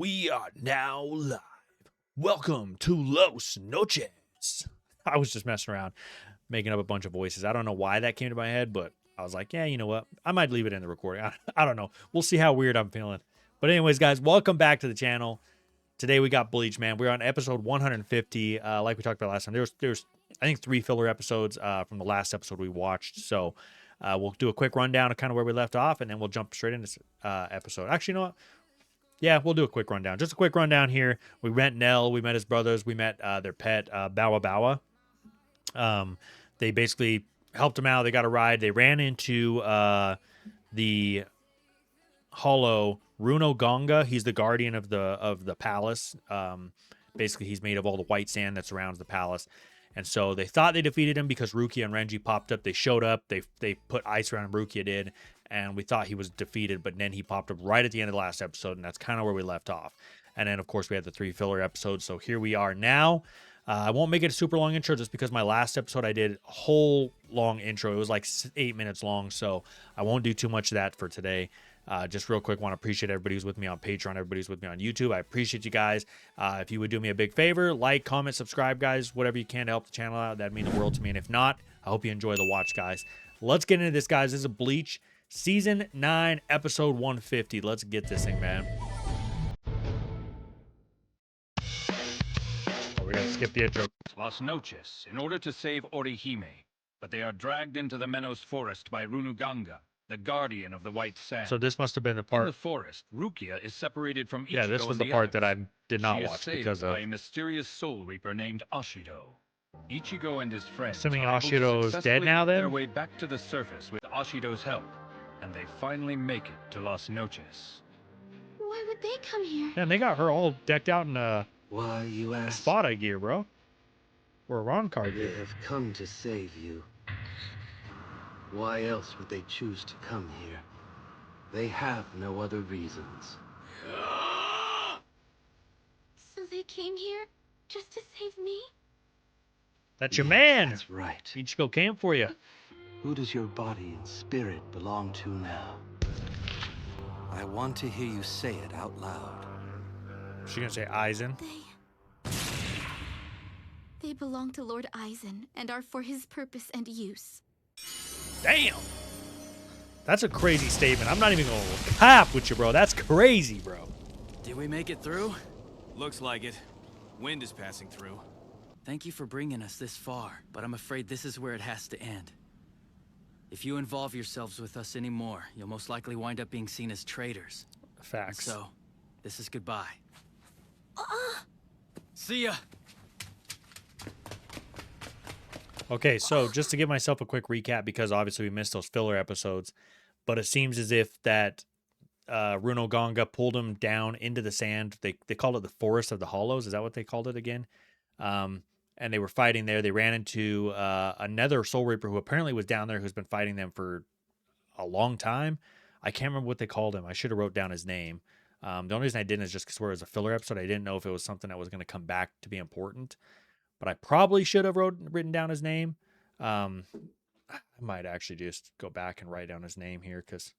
We are now live. Welcome to Los Noches. I was just messing around, making up a bunch of voices. I don't know why that came to my head, but I was like, yeah, you know what? I might leave it in the recording. I don't know. We'll see how weird I'm feeling. But anyways, guys, welcome back to the channel. Today we got Bleach, man. We're on episode 150. Like we talked about last time, there's I think 3 filler episodes from the last episode we watched. So we'll do a quick rundown of kind of where we left off, and then we'll jump straight into this episode. Actually, you know what? Yeah, we'll do a quick rundown. Just a quick rundown here. We met Nell. We met his brothers. We met their pet, Bawa Bawa. They basically helped him out. They got a ride. They ran into the hollow Runo Gonga. He's the guardian of the palace. Basically, he's made of all the white sand that surrounds the palace. And so they thought they defeated him because Rukia and Renji popped up. They showed up. They put ice around him. Rukia did. And we thought he was defeated, but then he popped up right at the end of the last episode, and that's kind of where we left off. And then, of course, we had the 3 filler episodes, so here we are now. I won't make it a super long intro just because my last episode I did a whole long intro. It was like 8 minutes long, so I won't do too much of that for today. Just real quick, want to appreciate everybody who's with me on Patreon, everybody who's with me on YouTube. I appreciate you guys. If you would do me a big favor, like, comment, subscribe, guys, whatever you can to help the channel out, that'd mean the world to me. And if not, I hope you enjoy the watch, guys. Let's get into this, guys. This is Bleach. Season 9, episode 150. Let's get this thing, man. Oh, we're going to skip the intro. Las Noches, in order to save Orahime, but they are dragged into the Menos forest by Runuganga, the guardian of the white sand. So this must have been the part. In the forest, Rukia is separated from Ichigo. Yeah, this was the part that I did not watch because of. By a mysterious soul reaper named Ashido. Ichigo and his friends. Assuming Ashido is dead now, then. Their way back to the surface with Ashido's help. And they finally make it to Las Noches. Why would they come here? Man, they got her all decked out in Why, you ask? Espada gear, bro. Or a Ron card They gear. have come to save you. Why else would they choose to come here? They have no other reasons. So they came here just to save me? That's your man. That's right. Ichigo came for you. Who does your body and spirit belong to now? I want to hear you say it out loud. She's gonna say Aizen. They belong to Lord Aizen and are for his purpose and use. Damn. That's a crazy statement. I'm not even gonna cap with you, bro. That's crazy, bro. Did we make it through? Looks like it. Wind is passing through. Thank you for bringing us this far, but I'm afraid this is where it has to end. If you involve yourselves with us anymore, you'll most likely wind up being seen as traitors. Facts. And so, this is goodbye. See ya! Okay, so just to give myself a quick recap, because obviously we missed those filler episodes, but it seems as if that Runo Gonga pulled him down into the sand. They called it the Forest of the Hollows. Is that what they called it again? And they were fighting there. They ran into another Soul Reaper who apparently was down there, who's been fighting them for a long time. I can't remember what they called him. I should have wrote down his name. The only reason I didn't is just because it was a filler episode. I didn't know if it was something that was going to come back to be important. But I probably should have written down his name. I might actually just go back and write down his name here because...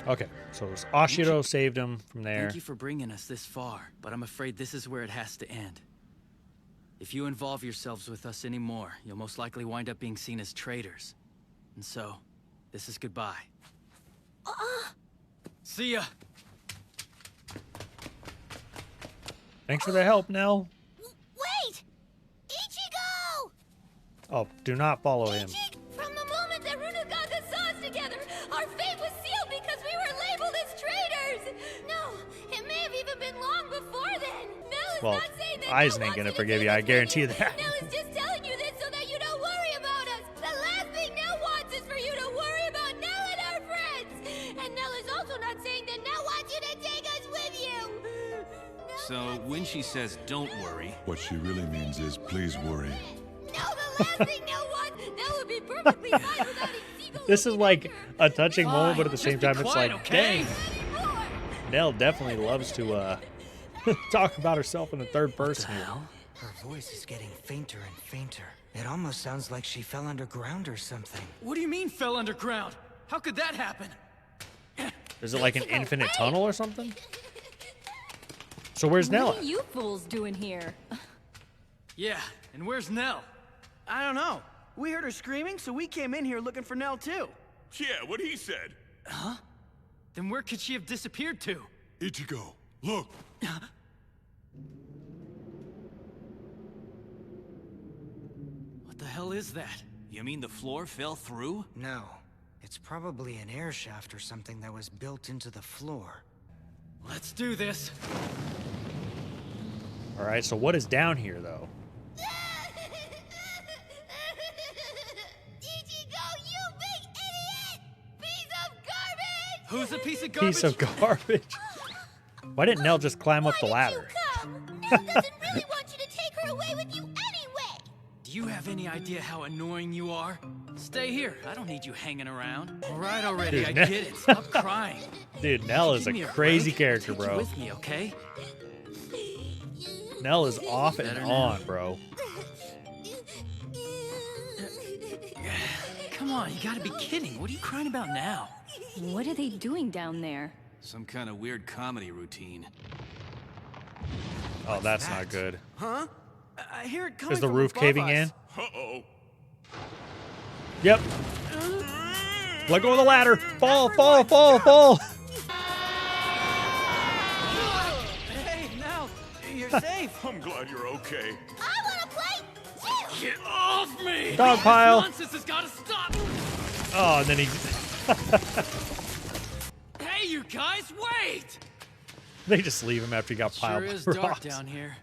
Okay, so it was Ashido saved him from there. Thank you for bringing us this far, but I'm afraid this is where it has to end. If you involve yourselves with us anymore, you'll most likely wind up being seen as traitors. And so, this is goodbye. See ya! Thanks for the help, Nell. Wait! Ichigo! Oh, do not follow him. From the moment that Runuganga saw us together, our fate was sealed because we were labeled as traitors! No, it may have even been long before then. Nell is Well, not saying that Aizen Nell ain't gonna wants you to forgive take you, I us with guarantee you. that. Nell is just telling you this so that you don't worry about us. The last thing Nell wants is for you to worry about Nell and our friends. And Nell is also not saying that Nell wants you to take us with you. So, when she says don't worry... What she really means is, please worry. No, the last thing Nell wants, Nell would be perfectly fine without Ichigo. This is like a touching moment, but at the same time, it's quiet, like, okay? dang. Nell definitely loves to talk about herself in the third person here. Her voice is getting fainter and fainter. It almost sounds like she fell underground or something. What do you mean fell underground? How could that happen? Is it like an infinite tunnel or something? So where's Nell What at? are you fools doing here? Yeah, and where's Nell? I don't know. We heard her screaming, so we came in here looking for Nell too. Yeah, what he said. Huh? Then where could she have disappeared to? Ichigo, look. What the hell is that? You mean the floor fell through? No. It's probably an air shaft or something that was built into the floor. Let's do this. All right, so what is down here, though? Ichigo, you big idiot! Piece of garbage! Who's a piece of garbage? Piece of garbage. Why didn't Nell just climb up the Why did ladder? you come? Nell doesn't really want you to take her away with you anyway! Do you have any idea how annoying you are? Stay here. I don't need you hanging around. All right already, Dude, I Nell- get it. Stop crying. Dude, Nell is Give me a a crazy break. character, Take you bro. with me, okay? Nell is off and Better now. on, bro. Come on, you gotta be kidding. What are you crying about now? What are they doing down there? Some kind of weird comedy routine. Oh, that's not good. Huh? I hear it coming Is the from roof above caving us. in? Uh-oh. Yep. Let go of the ladder. Fall, fall, fall, fall. Hey, Nell, you're safe. I'm glad you're okay. I wanna play too! Get off me! Dog pile. This nonsense has gotta stop! Oh, and then he... Hey, you guys, wait! They just leave him after he got piled Sure with is dark rocks. down here.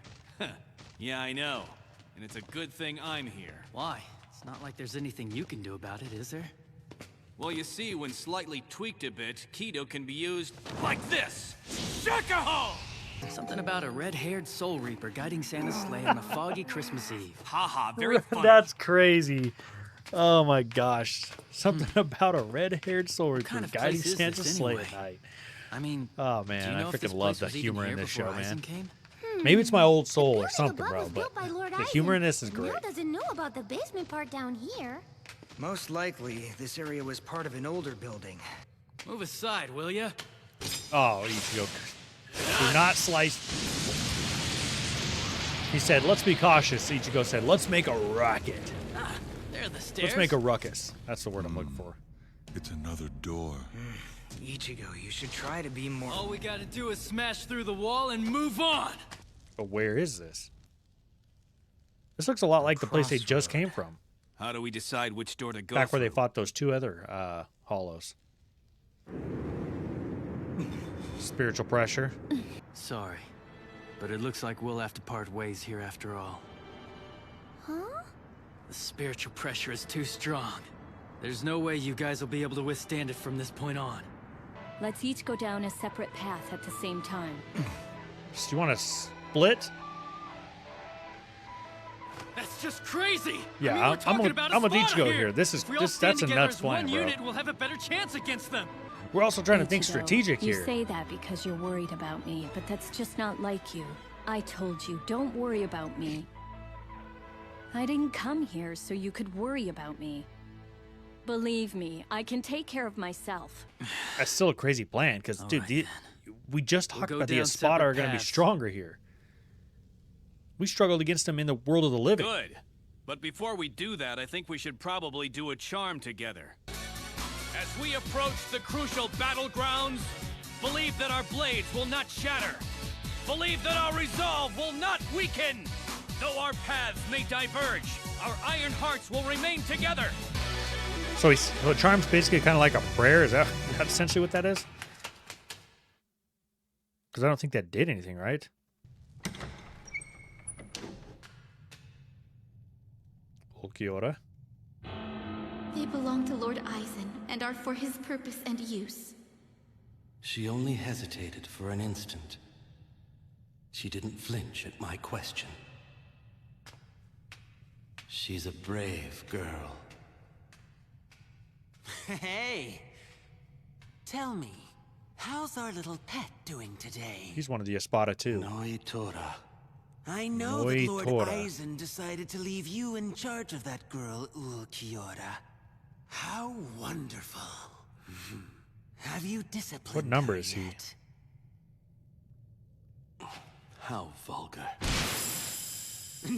Yeah, I know. And it's a good thing I'm here. Why? It's not like there's anything you can do about it, is there? Well, you see, when slightly tweaked a bit, Kido can be used like this. Shakaho! Something about a red-haired Soul Reaper guiding Santa's sleigh on a foggy Christmas Eve. Haha, very funny. That's crazy. Oh my gosh. Something about a red-haired soul reaper kind of guiding place is Santa's this sleigh anyway? at night. I mean, Oh do man, you know I if this freaking love place the was even humor in here this show, before man. Aizen came? Maybe it's my old soul or The something, building bro, was but built by Lord the Aizen. humor in this is great. Nell doesn't know about the basement part down here. Most likely, this area was part of an older building. Move aside, will ya? Oh, Ichigo. Do not slice. He said, let's be cautious. Ichigo said, let's make a rocket. Ah, there are the stairs. Let's make a ruckus. That's the word I'm looking for. It's another door. Ichigo, you should try to be more... All we gotta do is smash through the wall and move on. But where is this? This looks a lot like the place they just came from. How do we decide which door to go Back where they through? fought those two other hollows. Spiritual pressure. Sorry, but it looks like we'll have to part ways here after all. Huh? The spiritual pressure is too strong. There's no way you guys will be able to withstand it from this point on. Let's each go down a separate path at the same time. So you want to split? That's just crazy. Yeah, I mean, we're I'm talking with- about a I'm with spot Ichigo here. here. This is- If we all this- stand that's a together nuts as plan, one bro. unit, we'll have a better chance against them. We're also trying to think Ichigo, strategic you here. say that because you're worried about me, but that's just not like you. I told you, don't worry about me. I didn't come here so you could worry about me. Believe me, I can take care of myself. That's still a crazy plan, because, dude, Alright, we just We'll talked go about the down Espada separate are going to be paths. stronger here. We struggled against them in the world of the living. Good. But before we do that, I think we should probably do a charm together. As we approach the crucial battlegrounds, believe that our blades will not shatter. Believe that our resolve will not weaken. Though our paths may diverge, our iron hearts will remain together. So a charm's basically kind of like a prayer. Is that essentially what that is? Because I don't think that did anything, right? Ulquiorra. They belong to Lord Aizen and are for his purpose and use. She only hesitated for an instant. She didn't flinch at my question. She's a brave girl. Hey, tell me, how's our little pet doing today? He's one of the Espada too. Noitora. I know that Lord Noitora. Aizen decided to leave you in charge of that girl, Ulquiorra. How wonderful. Have you disciplined What number her is he? yet? How vulgar.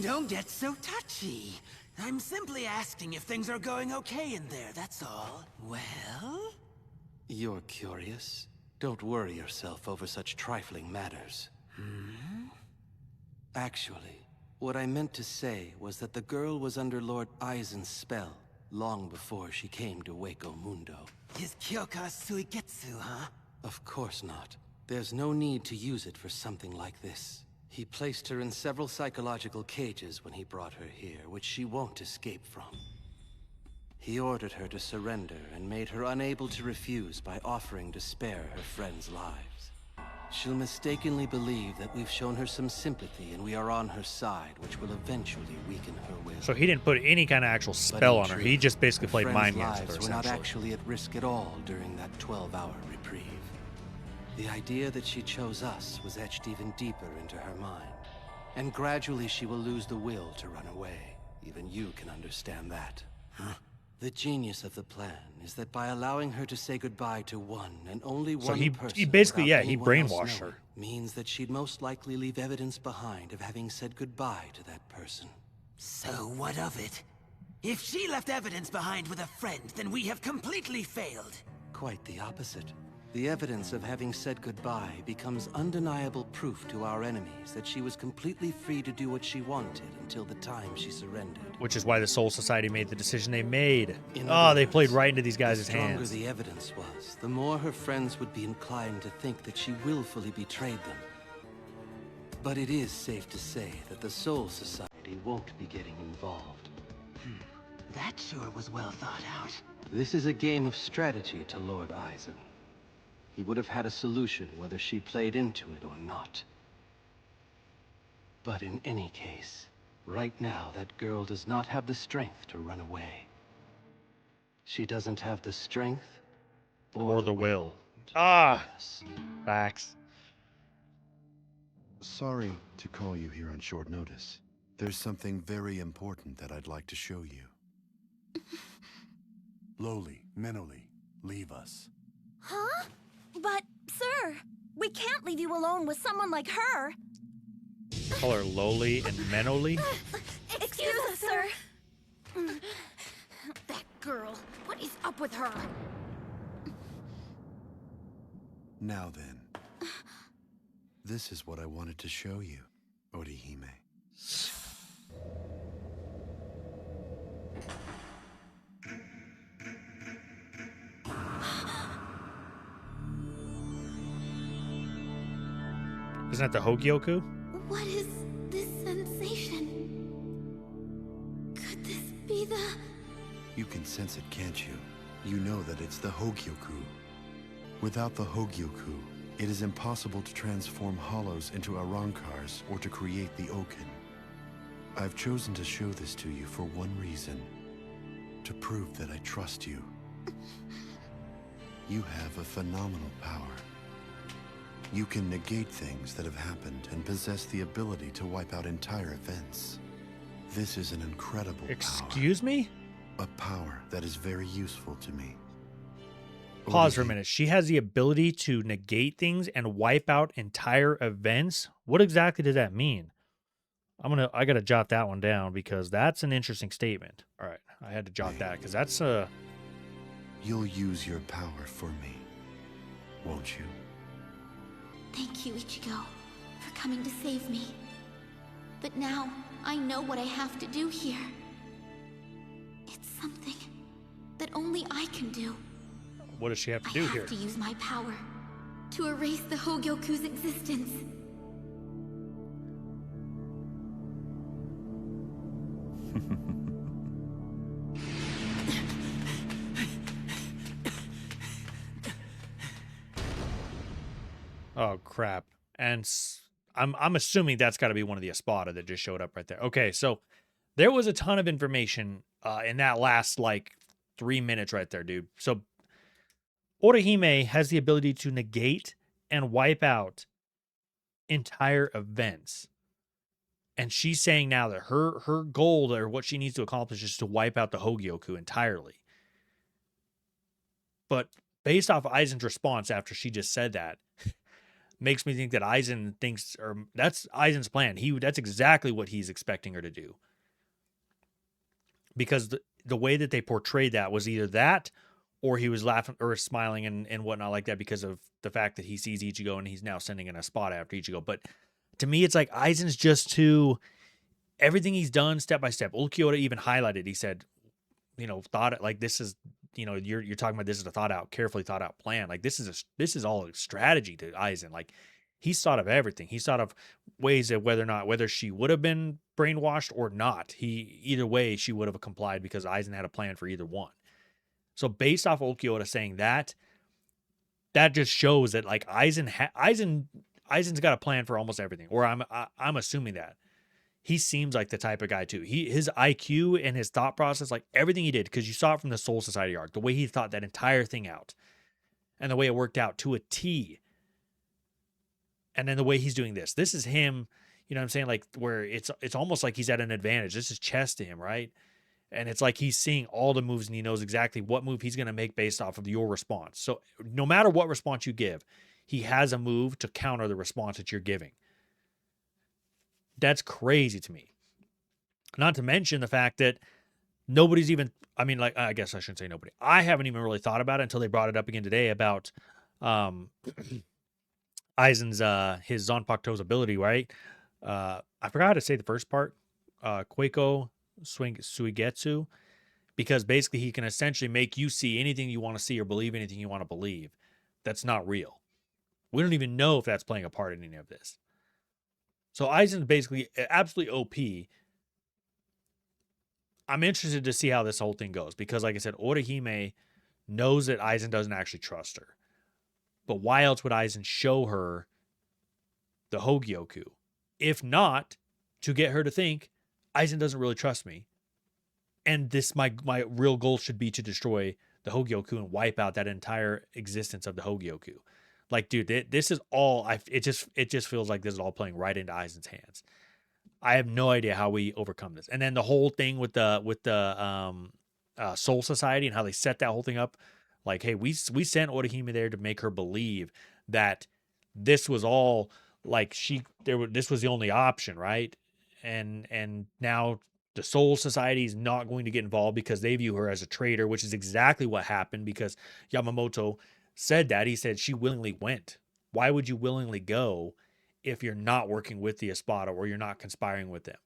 Don't get so touchy. I'm simply asking if things are going okay in there, that's all. Well? You're curious. Don't worry yourself over such trifling matters. Actually, what I meant to say was that the girl was under Lord Aizen's spell long before she came to Waco Mundo. His Kyoka Suigetsu, huh? Of course not. There's no need to use it for something like this. He placed her in several psychological cages when he brought her here, which she won't escape from. He ordered her to surrender and made her unable to refuse by offering to spare her friends' lives. She'll mistakenly believe that we've shown her some sympathy and we are on her side, which will eventually weaken her will. So he didn't put any kind of actual spell on her. He just basically played mind games with her, were not essentially. actually at risk at all during that 12-hour reprieve. The idea that she chose us was etched even deeper into her mind. And gradually she will lose the will to run away. Even you can understand that. Huh? The genius of the plan is that by allowing her to say goodbye to one and only So one he person, basically, without yeah, he anyone else brainwashed knowing, her. means that she'd most likely leave evidence behind of having said goodbye to that person. So what of it? If she left evidence behind with a friend, then we have completely failed. Quite the opposite. The evidence of having said goodbye becomes undeniable proof to our enemies that she was completely free to do what she wanted until the time she surrendered. Which is why the Soul Society made the decision they made. In Oh, other they played words, right into these guys' the stronger hands. the evidence was, the more her friends would be inclined to think that she willfully betrayed them. But it is safe to say that the Soul Society won't be getting involved. That sure was well thought out. This is a game of strategy to Lord Aizen. He would have had a solution whether she played into it or not. But in any case, right now that girl does not have the strength to run away. She doesn't have the strength Or the will. Ah! Facts. Sorry to call you here on short notice. There's something very important that I'd like to show you. Lowly, Menoli, leave us. Huh? But, sir, we can't leave you alone with someone like her. Call her Lowly and Menoli? Excuse us, sir. That girl, what is up with her? Now then, this is what I wanted to show you, Orahime. Isn't that the Hogyoku? What is this sensation? Could this be the... You can sense it, can't you? You know that it's the Hogyoku. Without the Hogyoku, it is impossible to transform hollows into Arankars or to create the Oken. I've chosen to show this to you for one reason. To prove that I trust you. You have a phenomenal power. You can negate things that have happened and possess the ability to wipe out entire events. This is an incredible Excuse me? A power that is very useful to me. Pause for a minute. She has the ability to negate things and wipe out entire events. What exactly does that mean? I gotta jot that one down because that's an interesting statement. All right, I had to jot that because that's You'll use your power for me, won't you? Thank you, Ichigo, for coming to save me. But now, I know what I have to do here. It's something that only I can do. What does she have to do here? I have to use my power to erase the Hogyoku's existence. Oh crap! And I'm assuming that's got to be one of the Espada that just showed up right there. Okay, so there was a ton of information in that last like 3 minutes right there, dude. So Orahime has the ability to negate and wipe out entire events. And she's saying now that her goal or what she needs to accomplish is to wipe out the Hogyoku entirely. But based off Aizen's response after she just said that, makes me think that Aizen thinks, or that's Aizen's plan. That's exactly what he's expecting her to do. Because the way that they portrayed that was either that, or he was laughing or smiling and whatnot like that because of the fact that he sees Ichigo and he's now sending in a spot after Ichigo. But to me, it's like Aizen's just too, everything he's done step by step. Ulquiorra even highlighted, he said, thought it like this is, you're talking about this is a carefully thought out plan. Like this is all a strategy to Aizen. Like he's thought of everything. He's thought of ways of whether she would have been brainwashed or not. Either way, she would have complied because Aizen had a plan for either one. So based off Ulquiorra saying that just shows that like Aizen's got a plan for almost everything. Or I'm assuming that. He seems like the type of guy too. His IQ and his thought process, like everything he did, because you saw it from the Soul Society arc, the way he thought that entire thing out, and the way it worked out to a T. And then the way he's doing this is him. You know what I'm saying? Like where it's almost like he's at an advantage. This is chess to him, right? And it's like he's seeing all the moves and he knows exactly what move he's going to make based off of your response. So no matter what response you give, he has a move to counter the response that you're giving. That's crazy to me. Not to mention the fact that nobody's even, I guess I shouldn't say nobody. I haven't even really thought about it until they brought it up again today about Aizen's, his Zanpakuto's ability, right? I forgot how to say the first part. Quako Suigetsu. Because basically he can essentially make you see anything you want to see or believe anything you want to believe. That's not real. We don't even know if that's playing a part in any of this. So Aizen's basically absolutely OP. I'm interested to see how this whole thing goes because, like I said, Orahime knows that Aizen doesn't actually trust her. But why else would Aizen show her the Hogyoku? If not, to get her to think, Aizen doesn't really trust me. And my real goal should be to destroy the Hogyoku and wipe out that entire existence of the Hogyoku. Like, dude, this is all. It just feels like this is all playing right into Aizen's hands. I have no idea how we overcome this. And then the whole thing with the Soul Society and how they set that whole thing up. Like, hey, we sent Orahime there to make her believe that this was all like this was the only option, right? And now the Soul Society is not going to get involved because they view her as a traitor, which is exactly what happened because Yamamoto said that. He said she willingly went. Why would you willingly go if you're not working with the Espada or you're not conspiring with them?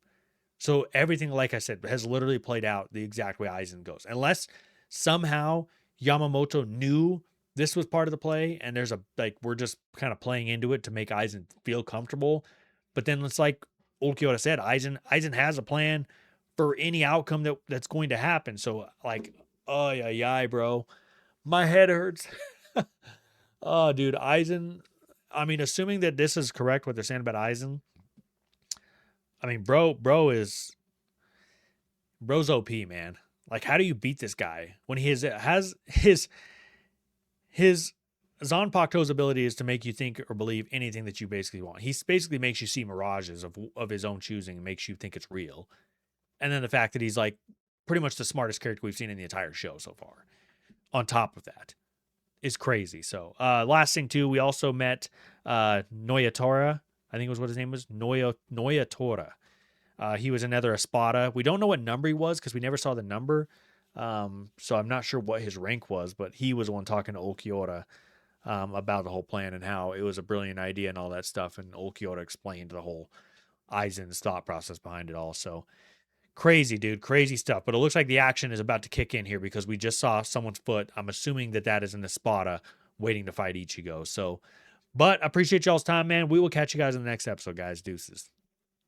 So everything, like I said, has literally played out the exact way Aizen goes. Unless somehow Yamamoto knew this was part of the play and we're just kind of playing into it to make Aizen feel comfortable. But then it's like Ulquiorra said, Aizen has a plan for any outcome that's going to happen. So like, oh yeah, bro, my head hurts. Oh, dude, Aizen. Assuming that this is correct, what they're saying about Aizen. Bro's OP, man. Like, how do you beat this guy when he has his Zanpakuto's ability is to make you think or believe anything that you basically want. He basically makes you see mirages of his own choosing and makes you think it's real. And then the fact that he's like pretty much the smartest character we've seen in the entire show so far. On top of that. Is crazy. So last thing too, we also met Noyatora. I think it was what his name was. Noyatora. He was another Espada. We don't know what number he was because we never saw the number. So I'm not sure what his rank was, but he was the one talking to Ulquiorra about the whole plan and how it was a brilliant idea and all that stuff. And Ulquiorra explained the whole Aizen's thought process behind it all. So crazy, dude. Crazy stuff. But it looks like the action is about to kick in here because we just saw someone's foot. I'm assuming that is an Espada waiting to fight Ichigo. So, but I appreciate y'all's time, man. We will catch you guys in the next episode, guys. Deuces.